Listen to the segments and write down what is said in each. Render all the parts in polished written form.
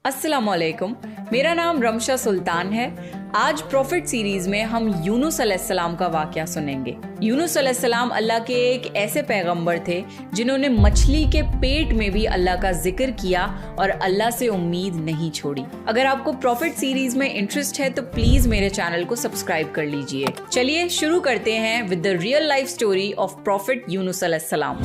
अस्सलाम वालेकुम, मेरा नाम रमशा सुल्तान है। आज प्रॉफिट सीरीज में हम यूनुस अलैहिस्सलाम का वाक़या सुनेंगे। यूनुस अलैहिस्सलाम अल्लाह के एक ऐसे पैगंबर थे जिन्होंने मछली के पेट में भी अल्लाह का जिक्र किया और अल्लाह से उम्मीद नहीं छोड़ी। अगर आपको प्रॉफिट सीरीज में इंटरेस्ट है तो प्लीज मेरे चैनल को सब्सक्राइब कर लीजिए। चलिए शुरू करते हैं with the real life story of profit Yunus अलैहिस्सलाम।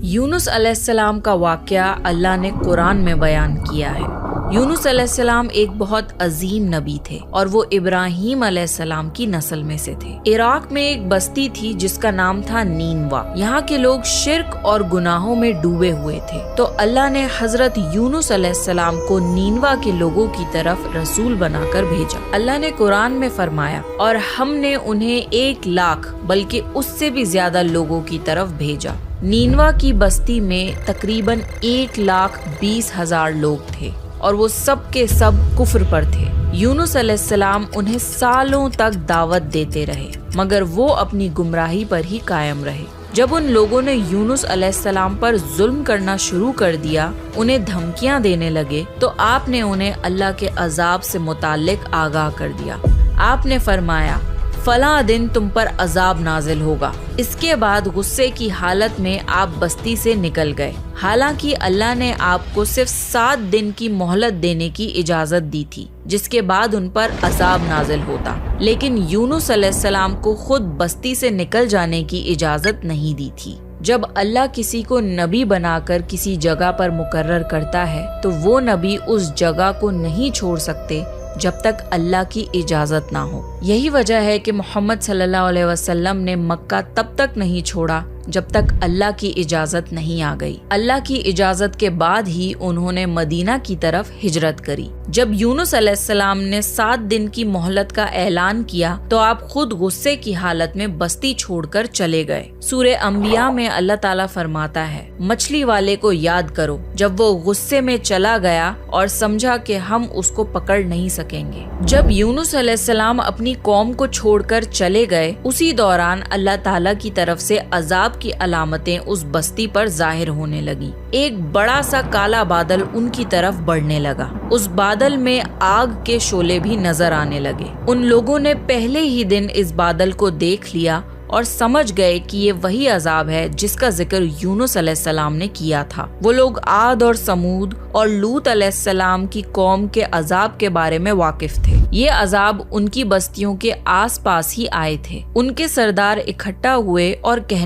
यूनुस अलैहिस्सलाम का वाक़या अल्लाह ने कुरान में बयान किया है। यूनुस अलैहिस्सलाम एक बहुत अजीम नबी थे और वो इब्राहीम अलैहिस्सलाम की नस्ल में से थे। इराक में एक बस्ती थी जिसका नाम था नीनवा। यहाँ के लोग शिर्क और गुनाहों में डूबे हुए थे, तो अल्लाह ने हजरत यूनुस अलैहिस्सलाम को नीनवा के लोगों की तरफ रसूल बनाकर भेजा। अल्लाह ने कुरान में फरमाया, और हमने उन्हें 1 लाख बल्कि उससे भी ज्यादा लोगों की तरफ भेजा। नीनवा की बस्ती में तकरीबन 1,20,000 लोग थे और वो सब के सब कुफ्र पर थे। यूनुस अलैहिस्सलाम उन्हें सालों तक दावत देते रहे, मगर वो अपनी गुमराही पर ही कायम रहे। जब उन लोगों ने यूनुस अलैहिस्सलाम पर जुल्म करना शुरू कर दिया, उन्हें धमकियां देने लगे, तो आपने उन्हें अल्लाह के अजाब से मुताल्लिक आगाह कर दिया। आपने फरमाया, फला दिन तुम पर अजाब नाजिल होगा। इसके बाद गुस्से की हालत में आप बस्ती से निकल गए। हालांकि अल्लाह ने आपको सिर्फ 7 दिन की मोहलत देने की इजाजत दी थी, जिसके बाद उन पर अजाब नाजिल होता, लेकिन यूनुस अलैहिस्सलाम को खुद बस्ती से निकल जाने की इजाजत नहीं दी थी। जब अल्लाह किसी को नबी बनाकर किसी जगह पर मुकर्रर करता है, तो वो नबी उस जगह को नहीं छोड़ सकते जब तक अल्लाह की इजाजत ना हो। यही वजह है कि मोहम्मद सल्लल्लाहु अलैहि वसल्लम ने मक्का तब तक नहीं छोड़ा जब तक अल्लाह की इजाजत नहीं आ गई। अल्लाह की इजाजत के बाद ही उन्होंने मदीना की तरफ हिजरत करी। जब यूनुस अलैहिस्सलाम ने 7 दिन की मोहलत का ऐलान किया, तो आप खुद गुस्से की हालत में बस्ती छोड़कर चले गए। सूरे अंबिया में अल्लाह ताला फरमाता है, मछली वाले को याद करो जब वो गुस्से में चला गया और समझा कि हम उसको पकड़ नहीं सकेंगे। जब यूनुस अलैहिस्सलाम अपनी कौम को छोड़कर चले गए, उसी दौरान अल्लाह ताला की तरफ से अजाब की अलामतें उस बस्ती पर जाहिर होने लगी। एक बड़ा सा काला बादल उनकी तरफ बढ़ने लगा। उस बादल में आग के शोले भी नजर आने लगे। उन लोगों ने पहले ही दिन इस बादल को देख लिया और समझ गए कि ये वही अजाब है जिसका जिक्र यूनुस अलैहिस्सलाम ने किया था। वो लोग आद और समूद और लूत अलैहिस्सलाम की कौम के अजाब के बारे में वाकिफ थे। ये अजाब उनकी बस्तियों के आसपास ही आए थे। उनके सरदार इकट्ठा हुए और कहने